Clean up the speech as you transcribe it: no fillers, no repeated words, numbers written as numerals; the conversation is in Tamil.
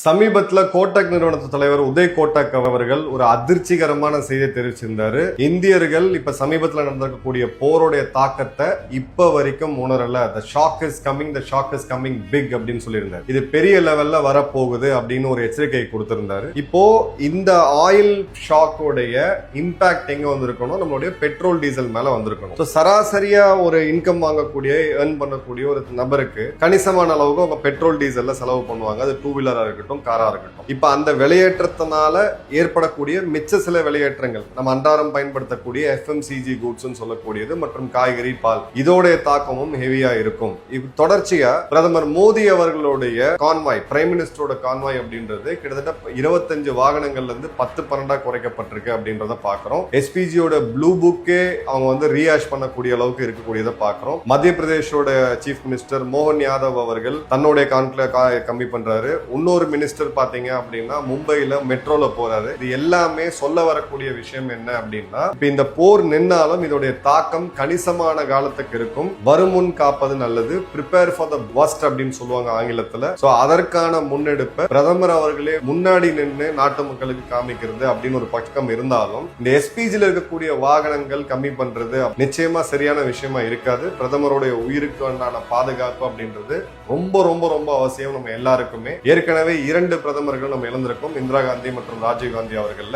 சமீபத்துல கோட்டக் நிறுவனத்து தலைவர் உதய் கோட்டக் அவர்கள் ஒரு அதிர்ச்சிகரமான செய்தியை தெரிவிச்சிருந்தாரு. இந்தியர்கள் இப்ப சமீபத்துல நடந்திருக்கக்கூடிய போருடைய தாக்கத்தை இப்ப வரைக்கும் உணரல. the shock is coming big அப்படின்னு சொல்லியிருந்தாரு. இது பெரிய லெவல்ல வரப்போகுது அப்படின்னு ஒரு எச்சரிக்கை கொடுத்திருந்தாரு. இப்போ இந்த ஆயில் ஷாக்கோடைய இம்பாக்ட் எங்க வந்திருக்கணும், நம்மளுடைய பெட்ரோல் டீசல் மேல வந்திருக்கணும். சராசரியா ஒரு இன்கம் வாங்கக்கூடிய ஏர்ன் பண்ணக்கூடிய ஒரு நபருக்கு கணிசமான அளவுக்கு அவங்க பெட்ரோல் டீசல்ல செலவு பண்ணுவாங்க. அது டூ வீலரா இருக்கட்டும், காரா இருக்கட்டும். இப்ப அந்த விலையேற்றத்தினால ஏற்படக்கூடிய மிச்ச சில விலையேற்றங்கள், நம்ம அன்றாடம் பயன்படுத்தக்கூடிய FMCG கூட்ஸ் சொல்லக்கூடியது மற்றும் காய்கறி, பால், இதோடைய தாக்கமும் ஹெவியா இருக்கும். இது தொடர்ச்சியா பிரதமர் மோடி அவர்களுடைய கான்வாய், பிரைம் மினிஸ்டரோட கான்வாய் அப்படின்றது கிட்டத்தட்ட 25 வாகனங்கள்ல இருந்து 10-12 குறைக்கப்பட்டிருக்கு அப்படின்றத பாக்குறோம். SPGயோட ப்ளூ புக்கே அவங்க ரீஆஷ் பண்ணக்கூடிய அளவுக்கு இருக்கக்கூடியதை பாக்குறோம். மத்திய பிரதேஷோட சீஃப் மினிஸ்டர் மோகன் யாதவ் அவர்கள் தன்னுடைய கம்மி பண்றாரு. இன்னொரு மினிஸ்டர் பாத்தீங்க அப்படின்னா மும்பைல மெட்ரோல போறாரு. இது எல்லாமே சொல்ல வரக்கூடிய விஷயம் என்ன அப்படின்னா, இப்ப இந்த போர் நின்னாலும் இதோடைய தாக்கம் கணிசமான காலத்துக்கு இருக்கும். வருமுன் காப்பது நல்லது, prepare for the worst அப்படின்னு சொல்லுவாங்க ஆங்கிலத்துல. சோ அதற்கான முன்னெடுப்பை பிரதமர் அவர்களே முன்னாடி நின்று நாட்டு மக்களுக்கு காமிக்கிறது அப்படின்னு ஒரு பக்கம் இருந்தாலும், இந்த SPGல இருக்கக்கூடிய வாகனங்கள் கம்மி பண்றது நிச்சயமா சரியான விஷயமா இருக்காது. பிரதமருடைய உயிருக்கு உண்டான பாதுகாப்பு அப்படின்றது ரொம்ப ரொம்ப ரொம்ப அவசியம் நம்ம எல்லாருக்குமே. ஏற்கனவே 2 பிரதமர்கள் நம்ம இழந்திருக்கோம், இந்திரா காந்தி மற்றும் ராஜீவ் காந்தி அவர்கள்ல.